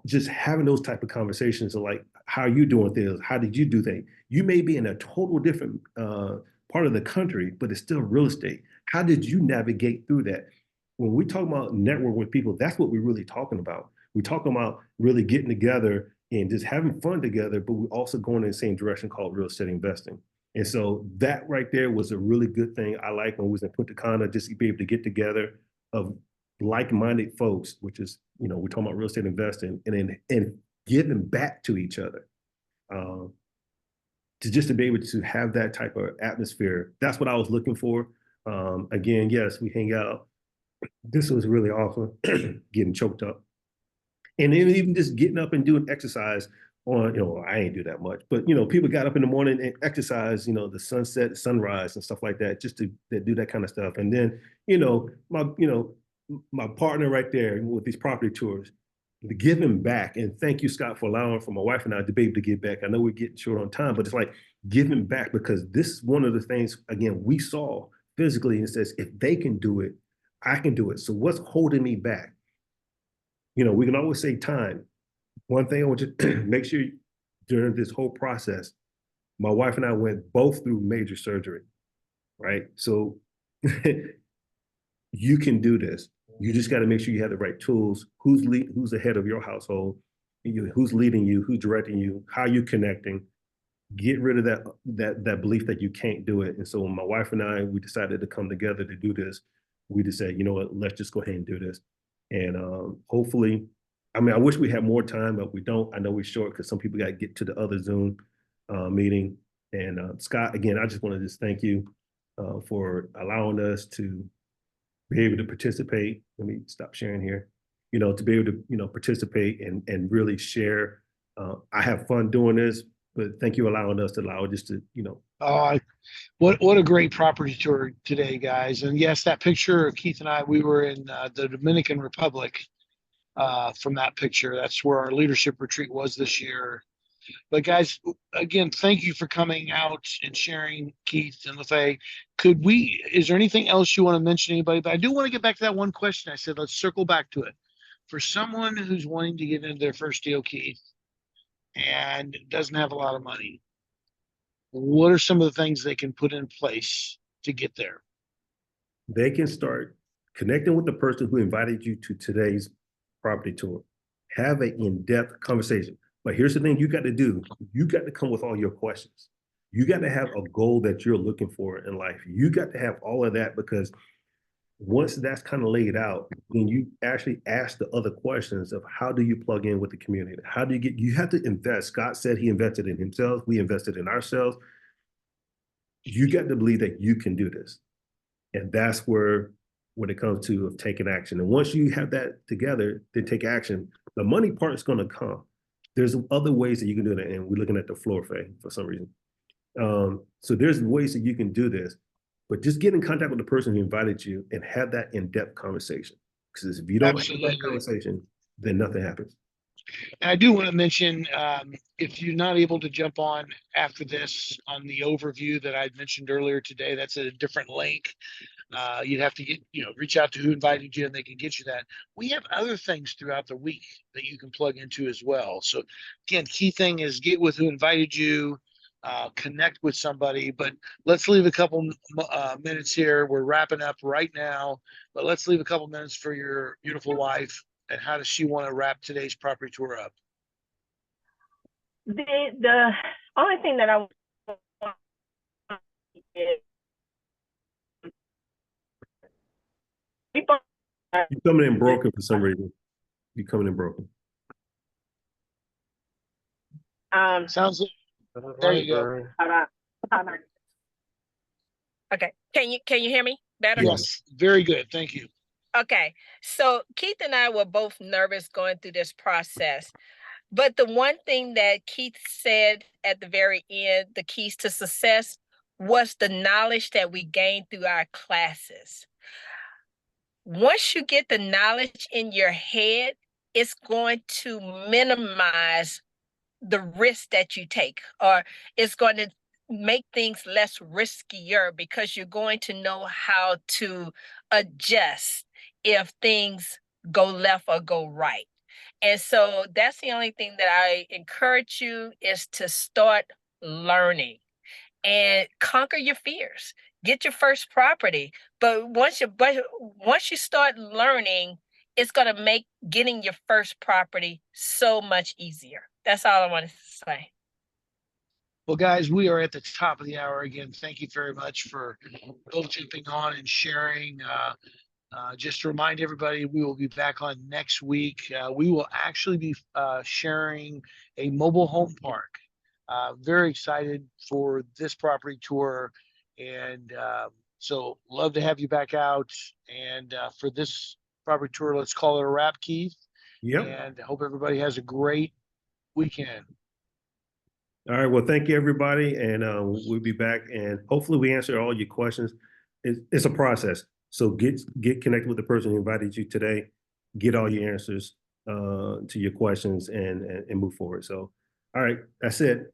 just having those type of conversations of how are you doing things? How did you do things? You may be in a total different part of the country, but it's still real estate. How did you navigate through that? When we talk about network with people, that's what we're really talking about. We're talking about really getting together and just having fun together, but we're also going in the same direction called real estate investing. And so that right there was a really good thing I like when we was in Punta Cana, just to be able to get together of like-minded folks, which is, we're talking about real estate investing and giving back to each other. To be able to have that type of atmosphere. That's what I was looking for. Again, yes, we hang out. This was really awesome, getting choked up. And then even just getting up and doing exercise on, I ain't do that much, but, people got up in the morning and exercise, the sunset, sunrise and stuff like that, just to do that kind of stuff. And then, my partner right there with these property tours, the giving back. And thank you, Scott, for allowing for my wife and I to be able to give back. I know we're getting short on time, but it's like giving back, because this is one of the things, again, we saw physically, and it says, if they can do it, I can do it. So what's holding me back? We can always say time. One thing I want to make sure during this whole process, my wife and I went both through major surgery, right? So you can do this. You just got to make sure you have the right tools. Who's the head of your household? Who's leading you? Who's directing you? How you connecting? Get rid of that belief that you can't do it. And so when my wife and I, we decided to come together to do this, we just said, you know what, let's just go ahead and do this. And hopefully, I wish we had more time, but we don't. I know we're short because some people got to get to the other Zoom meeting. And Scott, again, I just want to just thank you for allowing us to be able to participate. Let me stop sharing here. To be able to, participate and really share. I have fun doing this, but thank you for allowing us to, What a great property tour today, guys. And yes, that picture of Keith and I, we were in the Dominican Republic from that picture. That's where our leadership retreat was this year. But guys, again, thank you for coming out and sharing, Keith and LaFay. Is there anything else you want to mention, anybody? But I do want to get back to that one question. I said, let's circle back to it. For someone who's wanting to get into their first deal, Keith, and doesn't have a lot of money, what are some of the things they can put in place to get there? They can start connecting with the person who invited you to today's property tour. Have an in-depth conversation. But here's the thing you got to do. You got to come with all your questions. You got to have a goal that you're looking for in life. You got to have all of that, because once that's kind of laid out, then you actually ask the other questions of how do you plug in with the community? How do you have to invest. Scott said he invested in himself. We invested in ourselves. You got to believe that you can do this. And that's where, when it comes to taking action. And once you have that together, then take action. The money part is going to come. There's other ways that you can do that. And we're looking at the floor, Faye, for some reason. So there's ways that you can do this, but just get in contact with the person who invited you and have that in-depth conversation. Because if you don't have that conversation, then nothing happens. And I do want to mention, if you're not able to jump on after this on the overview that I mentioned earlier today, that's a different link. You'd have to reach out to who invited you, and they can get you that. We have other things throughout the week that you can plug into as well. So again, key thing is get with who invited you, connect with somebody. But let's leave a couple minutes here. We're wrapping up right now, but let's leave a couple minutes for your beautiful wife. And how does she want to wrap today's property tour up? The only thing that I want is you're coming in broken for some reason. You're coming in broken. Sounds like there you go. Hold on. Okay. Can you hear me better? Yes, very good. Thank you. Okay. So Keith and I were both nervous going through this process. But the one thing that Keith said at the very end, the keys to success, was the knowledge that we gained through our classes. Once you get the knowledge in your head, it's going to minimize the risk that you take, or it's going to make things less riskier, because you're going to know how to adjust if things go left or go right. And so that's the only thing that I encourage you, is to start learning. and conquer your fears. Get your first property. But once you start learning, it's going to make getting your first property so much easier. That's all I wanted to say. Well, guys, we are at the top of the hour again. Thank you very much for both jumping on and sharing. Just to remind everybody, we will be back on next week. We will actually be sharing a mobile home park. Very excited for this property tour. And so love to have you back out. And for this property tour, let's call it a wrap, Keith. Yep. And I hope everybody has a great weekend. All right. Well, thank you, everybody. And we'll be back. And hopefully we answer all your questions. It's a process. So get connected with the person who invited you today. Get all your answers to your questions and move forward. So, all right. That's it.